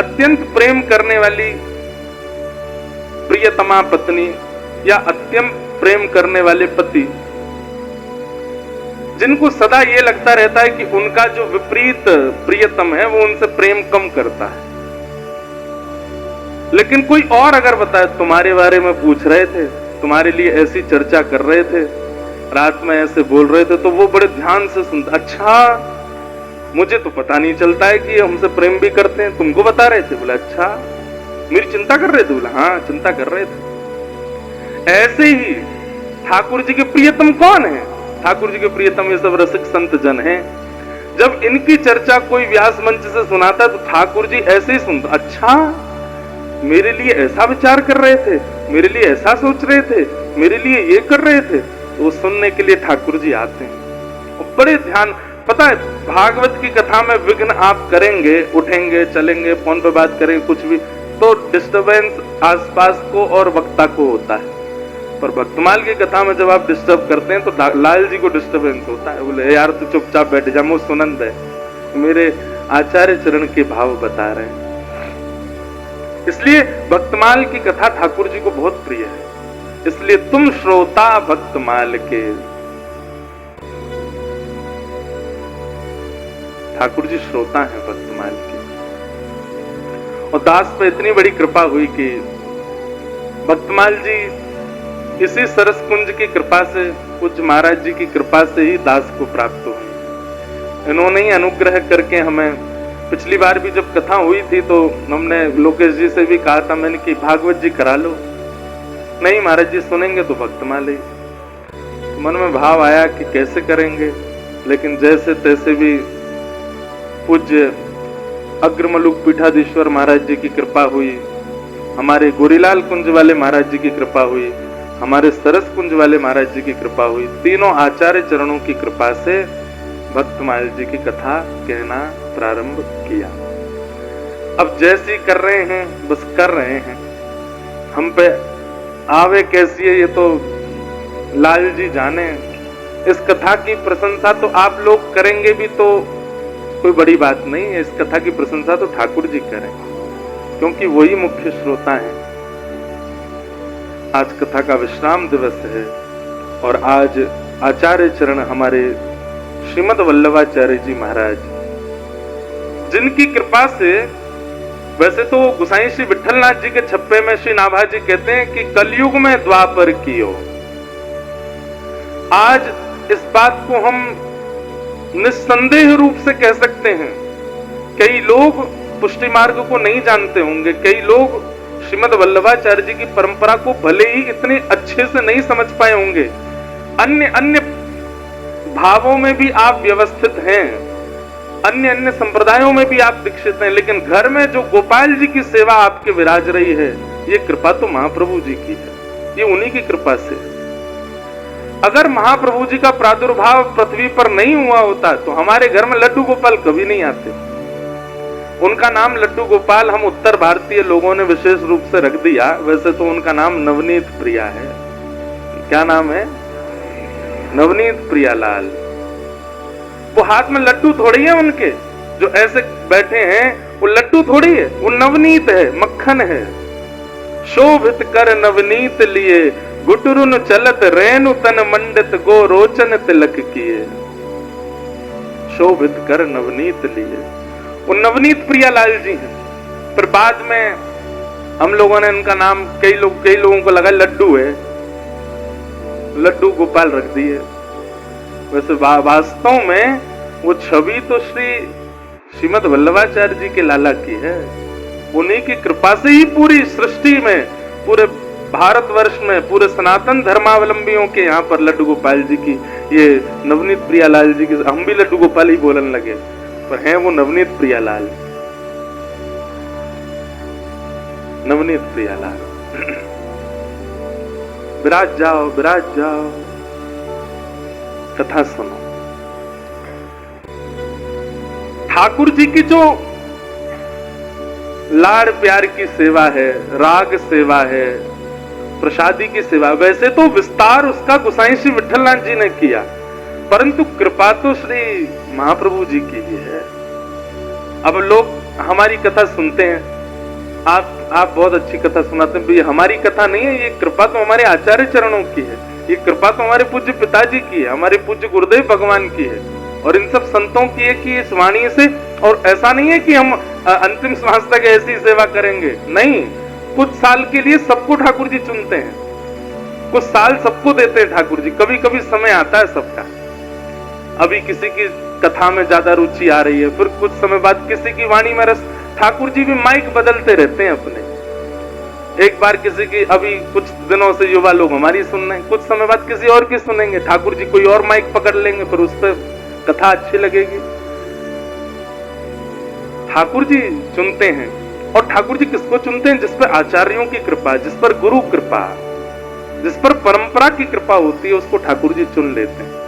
अत्यंत प्रेम करने वाली प्रियतमा पत्नी या अत्यंत प्रेम करने वाले पति, जिनको सदा ये लगता रहता है कि उनका जो विपरीत प्रियतम है वो उनसे प्रेम कम करता है, लेकिन कोई और अगर बताए, तुम्हारे बारे में पूछ रहे थे, तुम्हारे लिए ऐसी चर्चा कर रहे थे, रात में ऐसे बोल रहे थे, तो वो बड़े ध्यान से सुनता, अच्छा मुझे तो पता नहीं चलता है कि हमसे प्रेम भी करते हैं, तुमको बता रहे थे? बोला अच्छा, मेरी चिंता कर रहे थे? बोला हाँ चिंता कर रहे थे। ऐसे ही ठाकुर जी के प्रियतम कौन है? ठाकुर जी के प्रियतम ये सब रसिक संत जन हैं। जब इनकी चर्चा कोई व्यास मंच से सुनाता तो ठाकुर जी ऐसे ही सुनते, अच्छा मेरे लिए ऐसा विचार कर रहे थे, मेरे लिए ऐसा सोच रहे थे, मेरे लिए ये कर रहे थे, तो वो सुनने के लिए ठाकुर जी आते हैं और बड़े ध्यान। पता है भागवत की कथा में विघ्न आप करेंगे, उठेंगे, चलेंगे, फोन पे बात करेंगे, कुछ भी, तो डिस्टरबेंस आसपास को और वक्ता को होता है, पर भक्तमाल की कथा में जब आप डिस्टर्ब करते हैं तो लाल जी को डिस्टर्बेंस होता है। बोले यार तू चुपचाप बैठ जा, मुझ सुनंद है, मेरे आचार्य चरण के भाव बता रहे हैं। इसलिए भक्तमाल की कथा ठाकुर जी को बहुत प्रिय है, इसलिए तुम श्रोता भक्तमाल के। ठाकुर जी श्रोता हैं भक्तमाल के, और दास पे इतनी बड़ी कृपा हुई कि भक्तमाल जी इसी सरस कुंज की कृपा से, पूज्य महाराज जी की कृपा से ही दास को प्राप्त हुई। इन्होंने ही अनुग्रह करके हमें, पिछली बार भी जब कथा हुई थी तो हमने लोकेश जी से भी कहा था मैंने कि भागवत जी करा लो, नहीं महाराज जी सुनेंगे तो भक्तमाल ही। तो मन में भाव आया कि कैसे करेंगे, लेकिन जैसे तैसे भी पूज्य अग्रमलुक पीठाधीश्वर महाराज जी की कृपा हुई, हमारे गोरीलाल कुंज वाले महाराज जी की कृपा हुई, हमारे सरस कुंज वाले महाराज जी की कृपा हुई, तीनों आचार्य चरणों की कृपा से भक्तमाल जी की कथा कहना प्रारंभ किया। अब जैसी कर रहे हैं बस कर रहे हैं, हम पे आवे कैसी है ये तो लाल जी जाने। इस कथा की प्रशंसा तो आप लोग करेंगे भी तो कोई बड़ी बात नहीं है, इस कथा की प्रशंसा तो ठाकुर जी करें, क्योंकि वही मुख्य श्रोता हैं। आज कथा का विश्राम दिवस है और आज आचार्य चरण हमारे श्रीमद वल्लभाचार्य जी महाराज, जिनकी कृपा से, वैसे तो गोसाई श्री विठलनाथ जी के छप्पे में श्री नाभा जी कहते हैं कि कलयुग में द्वापर कियो। आज इस बात को हम निस्संदेह रूप से कह सकते हैं। कई लोग पुष्टि मार्ग को नहीं जानते होंगे, कई लोग श्रीमद वल्लभाचार्य जी की परंपरा को भले ही इतने अच्छे से नहीं समझ पाए होंगे, अन्य अन्य भावों में भी आप व्यवस्थित हैं, अन्य अन्य संप्रदायों में भी आप दीक्षित हैं, लेकिन घर में जो गोपाल जी की सेवा आपके विराज रही है, ये कृपा तो महाप्रभु जी की है, ये उन्हीं की कृपा से। अगर महाप्रभु जी का प्रादुर्भाव पृथ्वी पर नहीं हुआ होता तो हमारे घर में लड्डू गोपाल कभी नहीं आते। उनका नाम लड्डू गोपाल हम उत्तर भारतीय लोगों ने विशेष रूप से रख दिया, वैसे तो उनका नाम नवनीत प्रिया है। क्या नाम है? नवनीत प्रियालाल। वो हाथ में लड्डू थोड़ी है उनके, जो ऐसे बैठे हैं वो लड्डू थोड़ी है, वो नवनीत है, मक्खन है। शोभित कर नवनीत लिए, गुटरुन चलत रेणु तन मंडित गो रोचन तिलक किए। शोभित कर नवनीत लिए, वो नवनीत प्रियालाल जी हैं। पर बाद में हम लोगों ने उनका नाम, कई लोगों को लगा लड्डू है, लड्डू गोपाल रख दिए। वैसे वास्तव में वो छवि तो श्रीमद वल्लभाचार्य जी के लाला की है। उन्हीं की कृपा से ही पूरी सृष्टि में, पूरे भारतवर्ष में, पूरे सनातन धर्मावलंबियों के यहाँ पर लड्डू गोपाल जी की, ये नवनीत प्रियालाल जी की, हम भी लड्डू गोपाल ही बोलने लगे, पर हैं वो नवनीत प्रियालाल। नवनीत प्रियालाल। विराज जाओ, विराज जाओ, कथा सुनो। ठाकुर जी की जो लाड़ प्यार की सेवा है, राग सेवा है, प्रसादी की सेवा, वैसे तो विस्तार उसका गोसाई श्री विठलनाथ जी ने किया, परंतु कृपा तो श्री महाप्रभु जी की ही है। अब लोग हमारी कथा सुनते हैं, आप बहुत अच्छी कथा सुनाते हैं, ये हमारी कथा नहीं है, ये कृपा तो हमारे आचार्य चरणों की है, ये कृपा तो हमारे पूज्य पिताजी की है, हमारे पूज्य गुरुदेव भगवान की है और इन सब संतों की है कि इस वाणी से। और ऐसा नहीं है कि हम अंतिम श्वास तक ऐसी सेवा करेंगे, नहीं, कुछ साल के लिए सबको ठाकुर जी चुनते हैं, कुछ साल सबको देते हैं ठाकुर जी। कभी कभी समय आता है सबका, अभी किसी की कथा में ज्यादा रुचि आ रही है, फिर कुछ समय बाद किसी की वाणी में रस, ठाकुर जी भी माइक बदलते रहते हैं अपने। एक बार किसी की, अभी कुछ दिनों से युवा लोग हमारी सुन रहे हैं, कुछ समय बाद किसी और की सुनेंगे, ठाकुर जी कोई और माइक पकड़ लेंगे, फिर उस पर कथा अच्छी लगेगी। ठाकुर जी चुनते हैं, और ठाकुर जी किसको चुनते हैं? जिस पर आचार्यों की कृपा, जिस पर गुरु कृपा, जिस पर परंपरा की कृपा होती है, उसको ठाकुर जी चुन लेते हैं।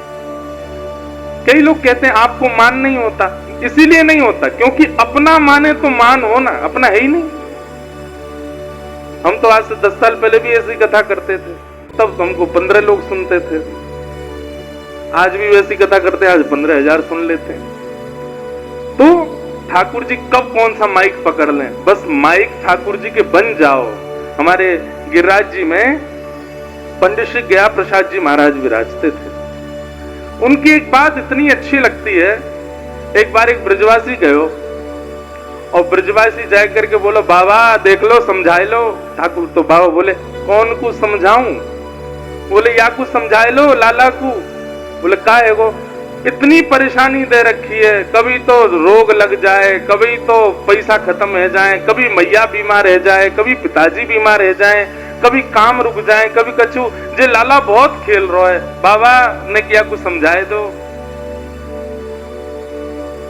कई लोग कहते हैं आपको मान नहीं होता, इसीलिए नहीं होता क्योंकि अपना माने तो मान हो ना, अपना है ही नहीं। हम तो आज से 10 साल पहले भी ऐसी कथा करते थे, तब तो हमको 15 लोग सुनते थे, आज भी वैसी कथा करते हैं, आज 15,000 सुन लेते हैं। तो ठाकुर जी कब कौन सा माइक पकड़ लें, बस माइक ठाकुर जी के बन जाओ। हमारे गिरिराज जी में पंडित श्री गया प्रसाद जी महाराज विराजते थे, उनकी एक बात इतनी अच्छी लगती है। एक बार एक ब्रजवासी गयो और ब्रजवासी जाए करके बोलो बाबा देख लो समझाए लो ठाकुर, तो बाबा बोले कौन को समझाऊं? बोले या को समझाए लो लाला को। बोले का है वो? इतनी परेशानी दे रखी है, कभी तो रोग लग जाए, कभी तो पैसा खत्म हो जाए, कभी मैया बीमार रह जाए, कभी पिताजी बीमार रह जाए, कभी काम रुक जाए, कभी कछु, जे लाला बहुत खेल रहा है, बाबा ने क्या कुछ समझाए दो।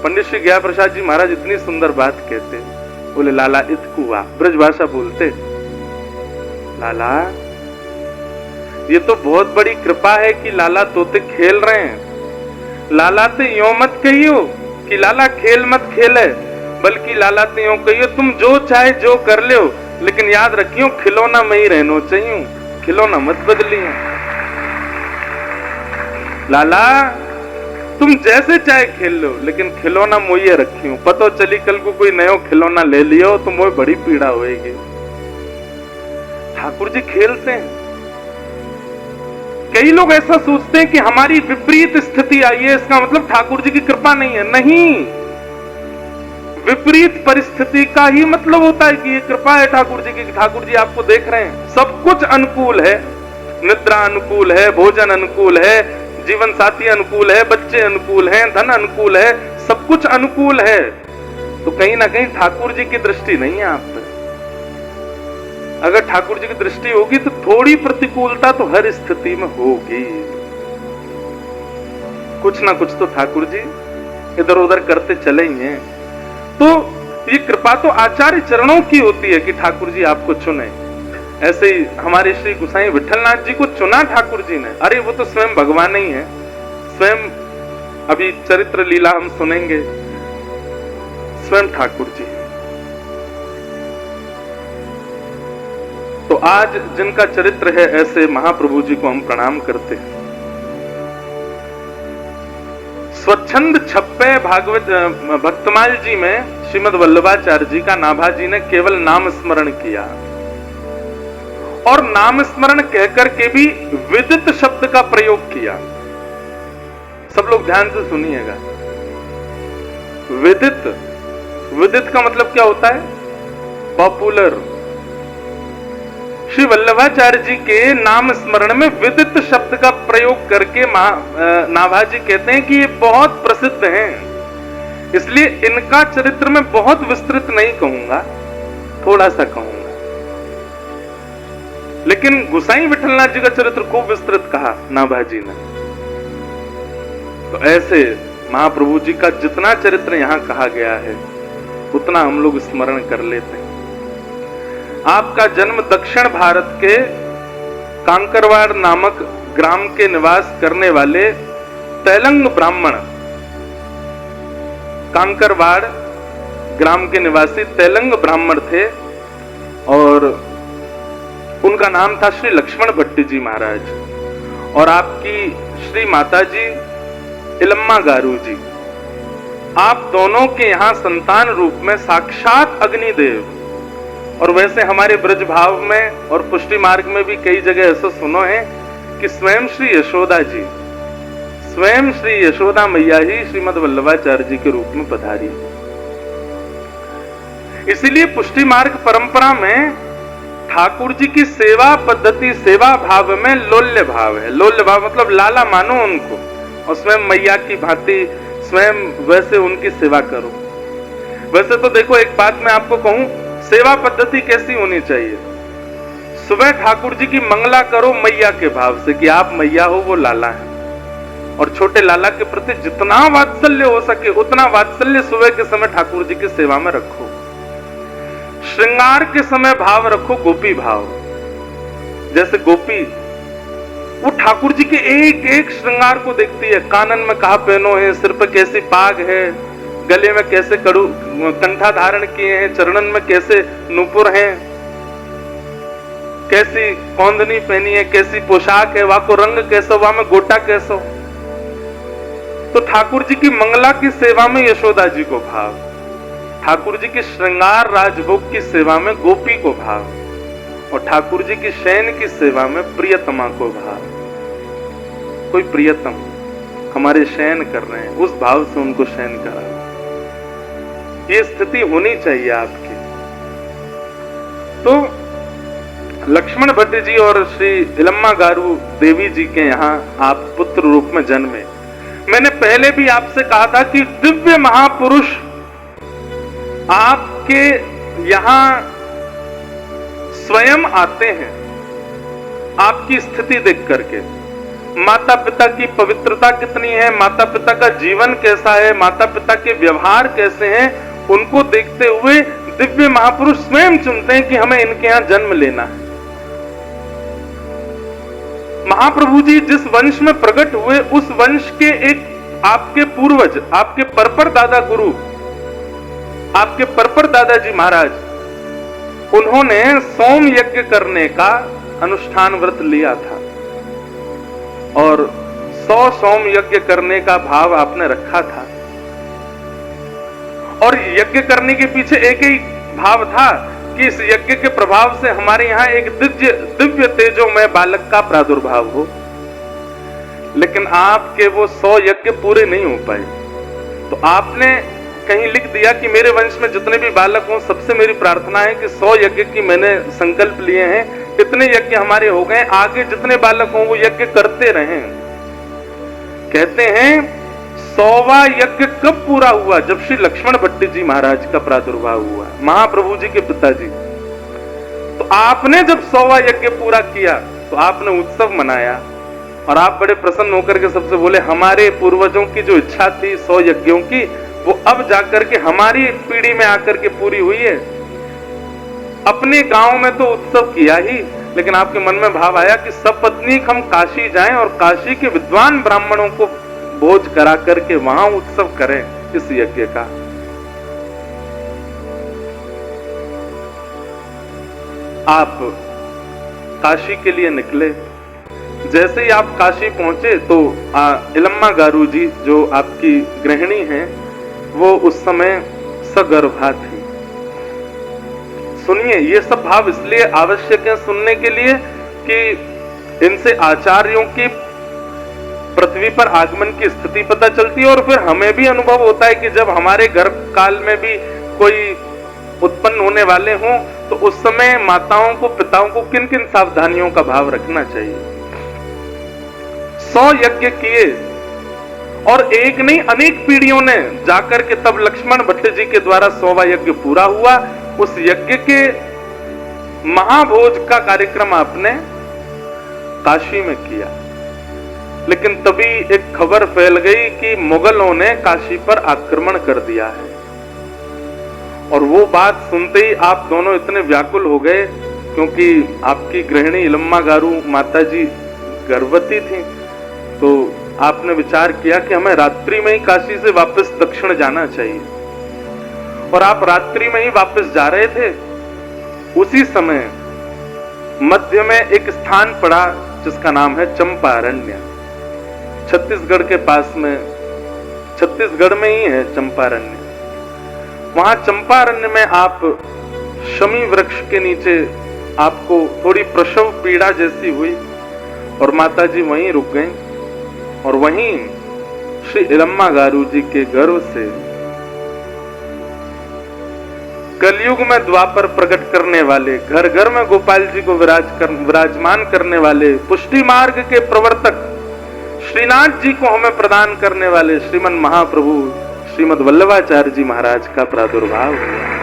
पंडित श्री गया प्रसाद जी महाराज इतनी सुंदर बात कहते, बोले लाला इतकुआ, ब्रजभाषा बोलते, लाला ये तो बहुत बड़ी कृपा है कि लाला तोते खेल रहे हैं, लाला ते यो मत कहियो कि लाला खेल मत खेले, बल्कि लाला ते यो कहियो तुम जो चाहे जो कर लो, लेकिन याद रखियो खिलौना में ही रहना चाहिए, खिलौना मत बदलियो। लाला तुम जैसे चाहे खेल लो, लेकिन खिलौना मोये रखियो, पतो चली कल को कोई नयो खिलौना ले लियो तो मोए बड़ी पीड़ा होएगी। ठाकुर जी खेलते हैं। कई लोग ऐसा सोचते हैं कि हमारी विपरीत स्थिति आई है, इसका मतलब ठाकुर जी की कृपा नहीं है। नहीं, विपरीत परिस्थिति का ही मतलब होता है कि ये कृपा है ठाकुर जी की। ठाकुर जी आपको देख रहे हैं, सब कुछ अनुकूल है, निद्रा अनुकूल है, भोजन अनुकूल है, जीवन साथी अनुकूल है, बच्चे अनुकूल हैं, धन अनुकूल है, सब कुछ अनुकूल है। तो कहीं ना कहीं ठाकुर जी की दृष्टि नहीं है आप पर। अगर ठाकुर जी की दृष्टि होगी तो थोड़ी प्रतिकूलता तो हर स्थिति में होगी, कुछ ना कुछ तो ठाकुर जी इधर उधर करते चले ही हैं। तो ये कृपा तो आचार्य चरणों की होती है कि ठाकुर जी आपको चुने। ऐसे ही हमारे श्री गोसाई विठलनाथ जी को चुना ठाकुर जी ने, अरे वो तो स्वयं भगवान ही है, स्वयं। अभी चरित्र लीला हम सुनेंगे, स्वयं ठाकुर जी। तो आज जिनका चरित्र है, ऐसे महाप्रभु जी को हम प्रणाम करते हैं। स्वच्छंद छप्पे भागवत भक्तमाल जी में श्रीमद वल्लभाचार्य जी का नाभाजी ने केवल नाम स्मरण किया, और नाम स्मरण कहकर के भी विदित शब्द का प्रयोग किया। सब लोग ध्यान से सुनिएगा, विदित, विदित का मतलब क्या होता है? पॉपुलर। श्री वल्लभाचार्य जी के नाम स्मरण में विदित शब्द का प्रयोग करके नाभाजी कहते हैं कि ये बहुत प्रसिद्ध हैं, इसलिए इनका चरित्र में बहुत विस्तृत नहीं कहूंगा, थोड़ा सा कहूंगा। लेकिन गोसाई विठलनाथ जी का चरित्र खूब विस्तृत कहा नाभाजी ने। तो ऐसे महाप्रभु जी का जितना चरित्र यहां कहा गया है, उतना हम लोग स्मरण कर लेते हैं। आपका जन्म दक्षिण भारत के कांकरवाड़ नामक ग्राम के निवास करने वाले तेलंग ब्राह्मण, कांकरवाड़ ग्राम के निवासी तेलंग ब्राह्मण थे, और उनका नाम था श्री लक्ष्मण भट्टी जी महाराज, और आपकी श्री माता जी इलम्मा गारू जी। आप दोनों के यहाँ संतान रूप में साक्षात अग्निदेव, और वैसे हमारे ब्रज भाव में और पुष्टि मार्ग में भी कई जगह ऐसा सुनो है कि स्वयं श्री यशोदा जी, स्वयं श्री यशोदा मैया ही श्रीमद वल्लभाचार्य जी के रूप में पधारी। इसीलिए पुष्टि मार्ग परंपरा में ठाकुर जी की सेवा पद्धति, सेवा भाव में लोल्य भाव है। लोल्य भाव मतलब लाला मानो उनको, और स्वयं मैया की भांति स्वयं वैसे उनकी सेवा करो। वैसे तो देखो, एक बात मैं आपको कहूं, सेवा पद्धति कैसी होनी चाहिए। सुबह ठाकुर जी की मंगला करो मैया के भाव से कि आप मैया हो, वो लाला है, और छोटे लाला के प्रति जितना वात्सल्य हो सके उतना वात्सल्य सुबह के समय ठाकुर जी की सेवा में रखो। श्रृंगार के समय भाव रखो गोपी भाव। जैसे गोपी वो ठाकुर जी के एक एक श्रृंगार को देखती है, कानन में कहा पहनो है, सिर पे कैसी पाग है, गले में कैसे कड़ू कंठा धारण किए हैं, चरणन में कैसे नूपुर हैं, कैसी कौंदनी पहनी है, कैसी पोशाक है, वहां को रंग कैसो, वहां में गोटा कैसो। तो ठाकुर जी की मंगला की सेवा में यशोदा जी को भाव, ठाकुर जी की श्रृंगार राजभोग की सेवा में गोपी को भाव, और ठाकुर जी की शयन की सेवा में प्रियतमा को भाव। कोई प्रियतम हमारे शयन कर रहे हैं, उस भाव से उनको शयन करा। ये स्थिति होनी चाहिए आपकी। तो लक्ष्मण भट्ट जी और श्री इलम्मा गारू देवी जी के यहाँ आप पुत्र रूप में जन्मे। मैंने पहले भी आपसे कहा था कि दिव्य महापुरुष आपके यहाँ स्वयं आते हैं आपकी स्थिति देख करके। माता पिता की पवित्रता कितनी है, माता पिता का जीवन कैसा है, माता पिता के व्यवहार कैसे हैं, उनको देखते हुए दिव्य महापुरुष स्वयं चुनते हैं कि हमें इनके यहां जन्म लेना है। महाप्रभु जी जिस वंश में प्रकट हुए उस वंश के एक आपके पूर्वज, आपके परपर दादा गुरु, आपके परपर दादाजी महाराज, उन्होंने सोम यज्ञ करने का अनुष्ठान व्रत लिया था, और 100 सोम यज्ञ करने का भाव आपने रखा था। और यज्ञ करने के पीछे एक ही भाव था कि इस यज्ञ के प्रभाव से हमारे यहाँ एक दिव्य तेजोमय बालक का प्रादुर्भाव हो। लेकिन आपके वो 100 यज्ञ पूरे नहीं हो पाए, तो आपने कहीं लिख दिया कि मेरे वंश में जितने भी बालक हों, सबसे मेरी प्रार्थना है कि 100 यज्ञ की मैंने संकल्प लिए हैं, इतने यज्ञ हमारे हो गए, आगे जितने बालक हों वो यज्ञ करते रहें। कहते हैं 100वां यज्ञ कब पूरा हुआ? जब श्री लक्ष्मण भट्ट जी महाराज का प्रादुर्भाव हुआ, महाप्रभु जी के पिताजी। तो आपने जब 100वां यज्ञ पूरा किया तो आपने उत्सव मनाया, और आप बड़े प्रसन्न होकर के सबसे बोले, हमारे पूर्वजों की जो इच्छा थी 100 यज्ञों की, वो अब जाकर के हमारी पीढ़ी में आकर के पूरी हुई है। अपने गांव में तो उत्सव किया ही, लेकिन आपके मन में भाव आया कि सपत्नीक हम काशी जाएं और काशी के विद्वान ब्राह्मणों को भोज करा करके वहां उत्सव करें इस यज्ञ का। आप काशी के लिए निकले। जैसे ही आप काशी पहुंचे तो इलम्मा गारू जी जो आपकी गृहिणी हैं, वो उस समय सगर्भा थी। सुनिए, ये सब भाव इसलिए आवश्यक है सुनने के लिए कि इनसे आचार्यों की पृथ्वी पर आगमन की स्थिति पता चलती है, और फिर हमें भी अनुभव होता है कि जब हमारे गर्भ काल में भी कोई उत्पन्न होने वाले हों तो उस समय माताओं को, पिताओं को किन किन सावधानियों का भाव रखना चाहिए। 100 यज्ञ किए, और एक नहीं अनेक पीढ़ियों ने जाकर के तब लक्ष्मण भट्ट जी के द्वारा 100वां यज्ञ पूरा हुआ। उस यज्ञ के महाभोज का कार्यक्रम आपने काशी में किया, लेकिन तभी एक खबर फैल गई कि मुगलों ने काशी पर आक्रमण कर दिया है। और वो बात सुनते ही आप दोनों इतने व्याकुल हो गए, क्योंकि आपकी गृहिणी इलम्मा गारू माता जी गर्भवती थी। तो आपने विचार किया कि हमें रात्रि में ही काशी से वापस दक्षिण जाना चाहिए, और आप रात्रि में ही वापस जा रहे थे। उसी समय मध्य में एक स्थान पड़ा जिसका नाम है चंपारण्य। छत्तीसगढ़ के पास में छत्तीसगढ़ में ही है चंपारण्य। वहां चंपारण्य में आप शमी वृक्ष के नीचे आपको थोड़ी प्रसव पीड़ा जैसी हुई और माताजी वहीं रुक गईं और वहीं श्री इलम्मा गारू जी के गर्भ से कलयुग में द्वापर प्रकट करने वाले, घर घर में गोपाल जी को विराजमान करने वाले, पुष्टि मार्ग के प्रवर्तक श्रीनाथ जी को हमें प्रदान करने वाले श्रीमन महाप्रभु श्रीमद वल्लभाचार्य जी महाराज का प्रादुर्भाव हुआ।